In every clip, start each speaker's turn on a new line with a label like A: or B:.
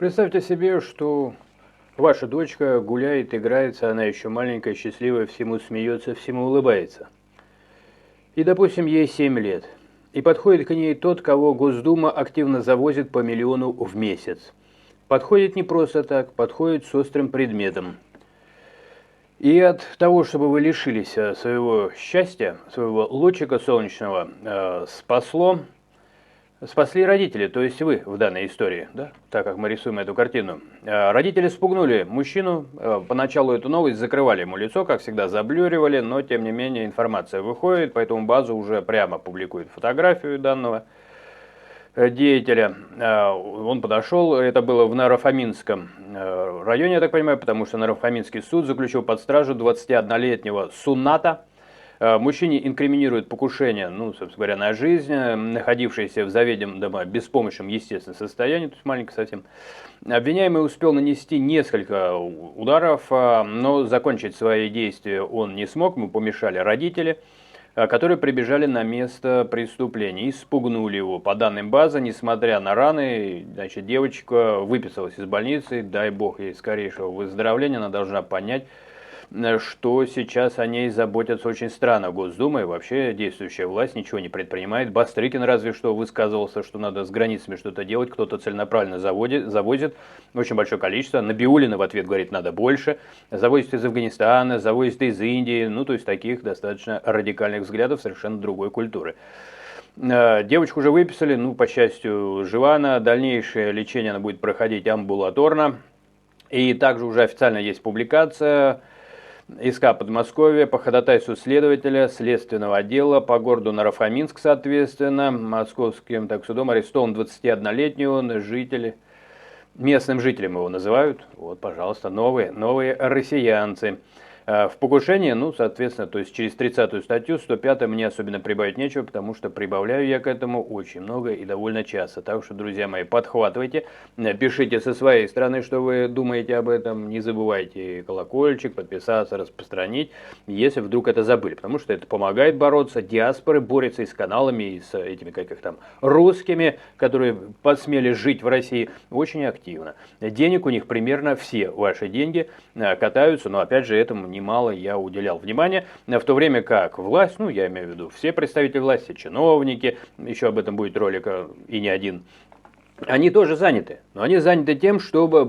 A: Представьте себе, что ваша дочка гуляет, играется, она еще маленькая, счастливая, всему смеется, всему улыбается. И, допустим, ей 7 лет. И подходит к ней тот, кого Госдума активно завозит по миллиону в месяц. Подходит не просто так, подходит с острым предметом. И от того, чтобы вы лишились своего счастья, своего лучика солнечного, спасли родители, то есть вы в данной истории, да, так как мы рисуем эту картину. Родители спугнули мужчину, поначалу эту новость закрывали ему лицо, как всегда заблюривали, но тем не менее информация выходит, поэтому база уже прямо публикует фотографию данного деятеля. Он подошел, это было в Наро-Фоминском районе, я так понимаю, потому что Наро-Фоминский суд заключил под стражу 21-летнего Суната. Мужчине инкриминируют покушение, собственно говоря, на жизнь, находившийся в заведомом беспомощном естественном состоянии, то есть маленько совсем. Обвиняемый успел нанести несколько ударов, но закончить свои действия он не смог, ему помешали родители, которые прибежали на место преступления и спугнули его. По данным базы, несмотря на раны, значит, девочка выписалась из больницы, дай бог ей скорейшего выздоровления, она должна понять, что сейчас о ней заботятся очень странно. Госдума и вообще действующая власть ничего не предпринимает. Бастрыкин разве что высказывался, что надо с границами что-то делать, кто-то целенаправленно завозит очень большое количество. Набиуллина в ответ говорит, надо больше. Завозит из Афганистана, завозит из Индии, то есть таких достаточно радикальных взглядов совершенно другой культуры. Девочку уже выписали, по счастью, жива она. Дальнейшее лечение она будет проходить амбулаторно. И также уже официально есть публикация СК Подмосковья по ходатайству следователя следственного отдела по городу Наро-Фоминск, соответственно, московским судом арестован 21-летний он, житель, местным жителем его называют, вот, пожалуйста, новые россиянцы. В покушении, соответственно, то есть через 30-ю статью, 105-й мне особенно прибавить нечего, потому что прибавляю я к этому очень много и довольно часто. Так что, друзья мои, подхватывайте, пишите со своей стороны, что вы думаете об этом, не забывайте колокольчик, подписаться, распространить, если вдруг это забыли, потому что это помогает бороться, диаспоры борются и с каналами, и с этими, русскими, которые посмели жить в России, очень активно. Денег у них примерно все ваши деньги катаются, но опять же этому немало я уделял внимания, в то время как власть, я имею в виду все представители власти, чиновники, еще об этом будет ролик и не один, они тоже заняты, но они заняты тем, чтобы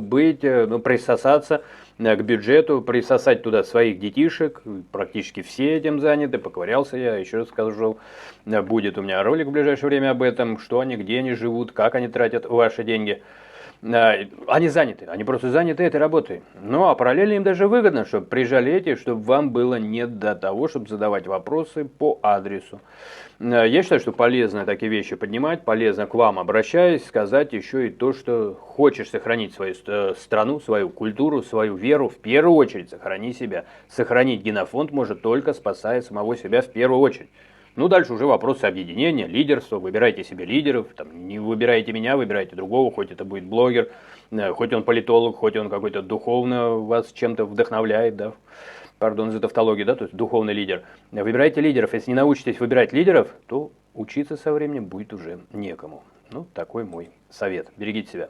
A: присосаться к бюджету, присосать туда своих детишек, практически все этим заняты, поковырялся я, еще раз скажу, будет у меня ролик в ближайшее время об этом, что они, где они живут, как они тратят ваши деньги. Они заняты, они просто заняты этой работой. А параллельно им даже выгодно, чтобы приезжали эти, чтобы вам было не до того, чтобы задавать вопросы по адресу. Я считаю, что полезно такие вещи поднимать, полезно к вам обращаясь, сказать еще и то, что хочешь сохранить свою страну, свою культуру, свою веру, в первую очередь сохрани себя. Сохранить генофонд может только спасая самого себя в первую очередь. Дальше уже вопросы объединения, лидерства, выбирайте себе лидеров, не выбирайте меня, выбирайте другого, хоть это будет блогер, хоть он политолог, хоть он какой-то духовно вас чем-то вдохновляет, да, пардон за тавтологию, да, то есть духовный лидер. Выбирайте лидеров, если не научитесь выбирать лидеров, то учиться со временем будет уже некому. Такой мой совет. Берегите себя.